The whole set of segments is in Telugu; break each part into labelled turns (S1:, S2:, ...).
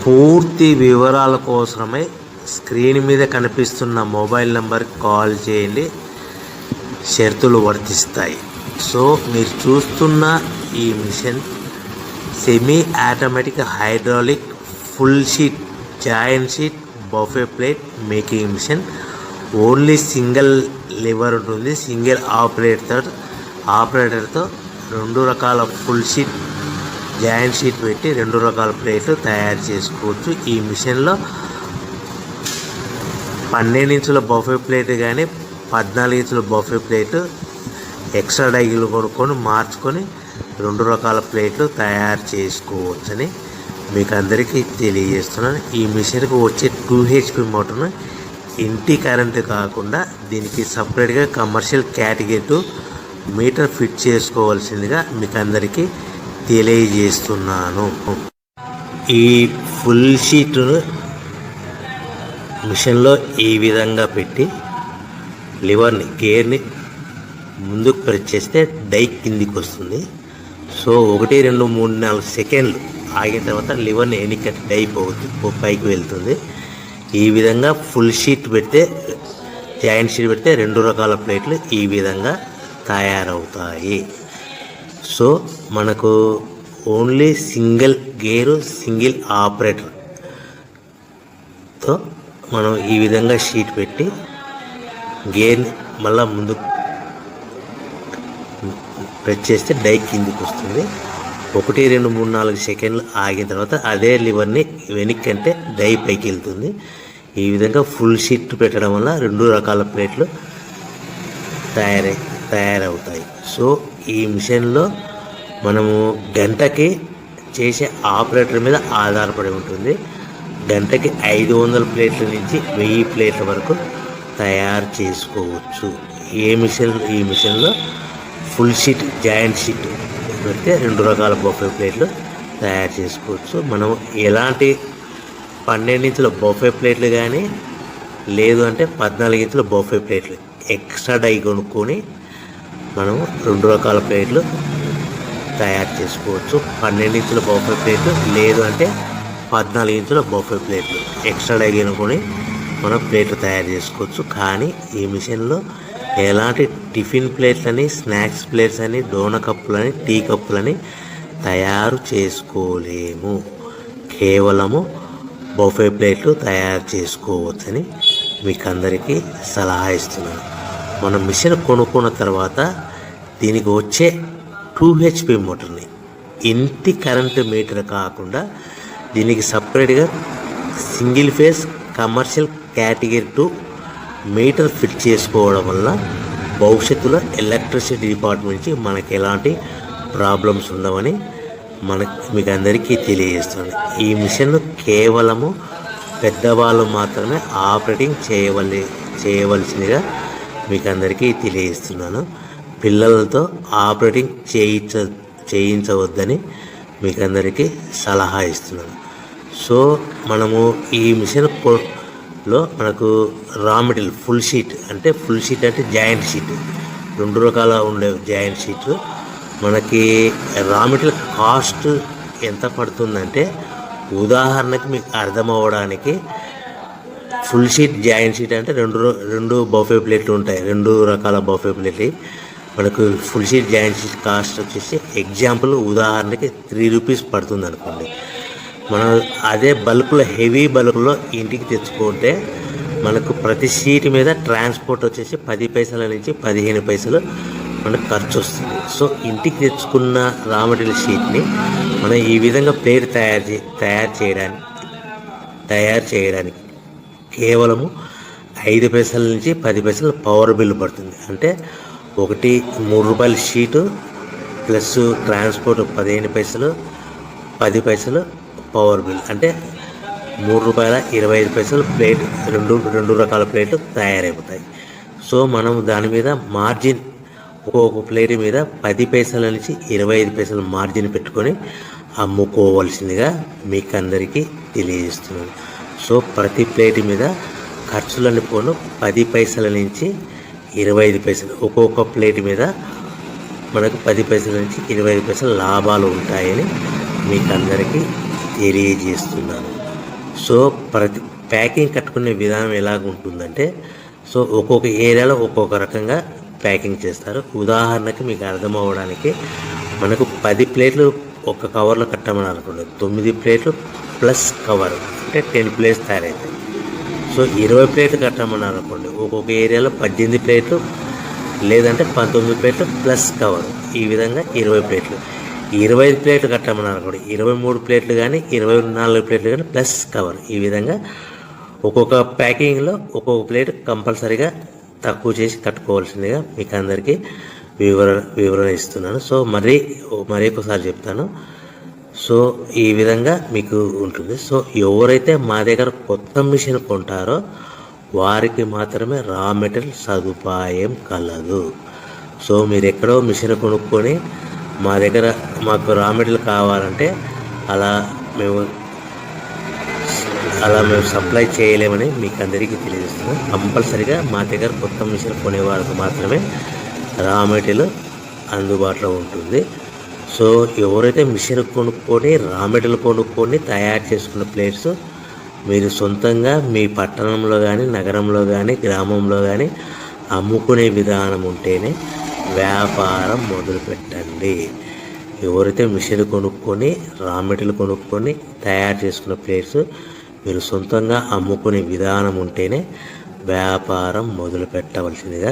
S1: పూర్తి వివరాల కోసమై స్క్రీన్ మీద కనిపిస్తున్న మొబైల్ నెంబర్కి కాల్ చేయండి, షరతులు వర్తిస్తాయి. సో మీరు చూస్తున్న ఈ machine semi automatic hydraulic full sheet joint sheet buffet plate making machine. Only single lever ఉంటుంది. సింగిల్ ఆపరేటర్తో 2 రకాల ఫుల్ షీట్ జాయింట్ షీట్ పెట్టి 2 రకాల ప్లేట్లు తయారు చేసుకోవచ్చు. ఈ మిషన్లో 12 ఇంచుల బఫే ప్లేట్ కానీ 14 ఇంచుల బఫే ప్లేట్ ఎక్స్ట్రా డైలు కొనుక్కొని మార్చుకొని 2 రకాల ప్లేట్లు తయారు చేసుకోవచ్చని మీకు అందరికీ తెలియజేస్తున్నాను. ఈ మిషన్కి వచ్చే 2 HP మోటార్ను ఇంటి కరెంటు కాకుండా దీనికి సపరేట్గా కమర్షియల్ కేటగిరీ 2 మీటర్ ఫిట్ చేసుకోవాల్సిందిగా మీకు అందరికీ తెలియజేస్తున్నాను. ఈ ఫుల్ షీట్ను మిషన్లో ఈ విధంగా పెట్టి లివర్ని గేర్ని ముందుకు ప్రెస్ చేస్తే డై కిందికి వస్తుంది. సో 1 2 3 4 సెకండ్లు ఆగిన తర్వాత లివర్ని ఎన్నికట్టి డై పైకి వెళ్తుంది. ఈ విధంగా ఫుల్ షీట్ పెడితే జాయింట్ షీట్ పెడితే 2 రకాల ప్లేట్లు ఈ విధంగా తయారవుతాయి. సో మనకు ఓన్లీ సింగిల్ గేరు సింగిల్ ఆపరేటర్తో మనం ఈ విధంగా షీట్ పెట్టి గేర్ని మళ్ళీ ముందు ప్రెస్ చేస్తే డై కిందికి వస్తుంది. 1 2 3 4 సెకండ్లు ఆగిన తర్వాత అదే లివర్ని వెనక్కి అంటే డై పైకి వెళ్తుంది. ఈ విధంగా ఫుల్ షీట్ పెట్టడం వల్ల 2 రకాల ప్లేట్లు తయారవుతాయి. సో ఈ మిషన్లో మనము గంటకి చేసే ఆపరేటర్ మీద ఆధారపడి ఉంటుంది. గంటకి 500 ప్లేట్ల నుంచి 1000 ప్లేట్ల వరకు తయారు చేసుకోవచ్చు. ఈ మిషన్లో ఫుల్ షీట్ జాయింట్ షీట్ పెడితే 2 రకాల బఫే ప్లేట్లు తయారు చేసుకోవచ్చు. మనం ఎలాంటి 12 ఇంచుల బఫే ప్లేట్లు కానీ లేదు అంటే 14 ఇంచుల బఫే ప్లేట్లు ఎక్స్ట్రా డై కొనుక్కొని మనం 2 రకాల ప్లేట్లు తయారు చేసుకోవచ్చు. 12 ఇంచుల బఫే ప్లేట్లు లేదు అంటే 14 ఇంచుల బఫే ప్లేట్లు ఎక్స్ట్రా డై కొనుక్కొని మనం ప్లేట్లు తయారు చేసుకోవచ్చు. కానీ ఈ మిషన్లో ఎలాంటి టిఫిన్ ప్లేట్లని స్నాక్స్ ప్లేట్స్ అని డోనా కప్పులని టీ కప్పులని తయారు చేసుకోలేము. కేవలము బఫే ప్లేట్లు తయారు చేసుకోవచ్చని మీకు అందరికీ సలహా ఇస్తున్నాను. మనం మిషన్ కొనుక్కున్న తర్వాత దీనికి వచ్చే 2 HP మోటార్ని ఇంటి కరెంటు మీటర్ కాకుండా దీనికి సపరేట్గా single phase commercial category 2 metre fit చేసుకోవడం వల్ల భవిష్యత్తులో ఎలక్ట్రిసిటీ డిపార్ట్మెంట్ నుంచి మనకి ఎలాంటి ప్రాబ్లమ్స్ ఉండవని మీకు అందరికీ తెలియజేస్తున్నాను. ఈ మిషన్ కేవలము పెద్దవాళ్ళు మాత్రమే ఆపరేటింగ్ చేయవలసిందిగా మీకు అందరికీ తెలియజేస్తున్నాను. పిల్లలతో ఆపరేటింగ్ చేయించవద్దని మీకు అందరికీ సలహా ఇస్తున్నాను. సో మనము ఈ మిషన్లో మనకు రా మెటీరియల్ ఫుల్ షీట్ అంటే జాయింట్ షీట్ 2 రకాల ఉండే జాయింట్ షీట్ మనకి రా మెటీరియల్ కాస్ట్ ఎంత పడుతుందంటే ఉదాహరణకి మీకు అర్థం అవ్వడానికి ఫుల్ షీట్ జాయింట్ షీట్ అంటే 2 బఫే ప్లేట్లు ఉంటాయి. 2 రకాల బఫే ప్లేట్లు మనకు full sheet joint sheet cost వచ్చేసి ఎగ్జాంపుల్ ఉదాహరణకి 3 రూపీస్ పడుతుంది అనుకోండి. మనం అదే బల్క్లో హెవీ బల్క్లో ఇంటికి తెచ్చుకుంటే మనకు ప్రతి షీట్ మీద ట్రాన్స్పోర్ట్ వచ్చేసి 10 పైసల నుంచి 15 పైసలు మనకు ఖర్చు వస్తుంది. సో ఇంటికి తెచ్చుకున్న రా మెటీరియల్ షీట్ని మనం ఈ విధంగా ప్లేట్ తయారు చేయడానికి కేవలము 5 పైసల నుంచి 10 పైసలు పవర్ బిల్ పడుతుంది. అంటే 3 రూపాయల షీటు ప్లస్ ట్రాన్స్పోర్ట్ 15 పైసలు 10 పైసలు పవర్ బిల్ అంటే 3 రూపాయల 25 పైసలు ప్లేట్ 2 రకాల ప్లేట్లు తయారైపోతాయి. సో మనం దాని మీద మార్జిన్ ఒక్కొక్క ప్లేట్ మీద 10 పైసల నుంచి 25 పైసలు మార్జిన్ పెట్టుకొని అమ్ముకోవాల్సిందిగా మీకు అందరికీ తెలియజేస్తున్నాను. సో ప్రతి ప్లేట్ మీద ఖర్చులన్నీ పోను 10 పైసల నుంచి 25 పైసలు ఒక్కొక్క ప్లేట్ మీద మనకు 10 పైసల నుంచి 25 పైసలు లాభాలు ఉంటాయని మీకు అందరికీ తెలియజేస్తున్నాను. సో ప్రతి ప్యాకింగ్ కట్టుకునే విధానం ఎలాగ ఉంటుందంటే, సో ఒక్కొక్క ఏరియాలో ఒక్కొక్క రకంగా ప్యాకింగ్ చేస్తారు. ఉదాహరణకి మీకు అర్థం అవ్వడానికి, మనకు 10 ప్లేట్లు ఒక కవర్లో కట్టమని అనుకోండి, 9 ప్లేట్లు ప్లస్ కవర్ అంటే 10 ప్లేట్స్ తయారవుతాయి. సో 20 ప్లేట్లు కట్టమన్నారు అనుకోండి, ఒక్కొక్క ఏరియాలో 18 ప్లేట్లు లేదంటే 19 ప్లేట్లు ప్లస్ కవర్, ఈ విధంగా 20 ప్లేట్లు. 25 ప్లేట్లు కట్టమన్నారు అనుకోండి, 23 ప్లేట్లు కానీ 24 ప్లేట్లు కానీ ప్లస్ కవర్, ఈ విధంగా ఒక్కొక్క ప్యాకింగ్లో ఒక్కొక్క ప్లేట్ కంపల్సరీగా తక్కువ చేసి కట్టుకోవాల్సిందిగా మీకు అందరికీ వివరణ ఇస్తున్నాను. సో మరీ ఒకసారి చెప్తాను. సో ఈ విధంగా మీకు ఉంటుంది. సో ఎవరైతే మా దగ్గర కొత్త మిషన్ కొంటారో వారికి మాత్రమే రా మెటీరియల్ సదుపాయం కలదు. సో మీరు ఎక్కడో మిషన్ కొనుక్కొని మా దగ్గర మాకు రా మెటీరియల్ కావాలంటే అలా మేము సప్లై చేయలేమని మీకు అందరికీ తెలియజేస్తున్నాం. కంపల్సరీగా మా దగ్గర కొత్త మిషన్ కొనే వారికి మాత్రమే రా మెటీరియల్ అందుబాటులో ఉంటుంది. సో ఎవరైతే మిషన్ కొనుక్కొని రా మెటీరియల్ కొనుక్కొని తయారు చేసుకున్న ప్లేట్స్ మీరు సొంతంగా మీ పట్టణంలో కానీ నగరంలో కానీ గ్రామంలో కానీ అమ్ముకునే విధానం ఉంటేనే వ్యాపారం మొదలుపెట్టండి. ఎవరైతే మిషన్ కొనుక్కొని రా మెటీరియల్ కొనుక్కొని తయారు చేసుకున్న ప్లేట్స్ మీరు సొంతంగా అమ్ముకునే విధానం ఉంటేనే వ్యాపారం మొదలు పెట్టవలసిందిగా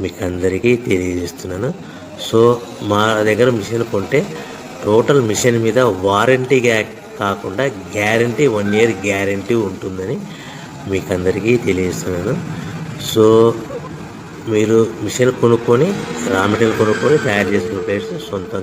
S1: మీకు అందరికీ తెలియజేస్తున్నాను. సో మా దగ్గర మిషన్ కొంటే టోటల్ మిషన్ మీద వారంటీగా కాకుండా గ్యారంటీ 1 year గ్యారంటీ ఉంటుందని మీకు అందరికీ తెలియజేస్తున్నాను. సో మీరు మిషన్ కొనుక్కొని రా మెటీరియల్ కొనుక్కొని తయారు చేసుకున్న ప్లేట్స్ సొంతంగా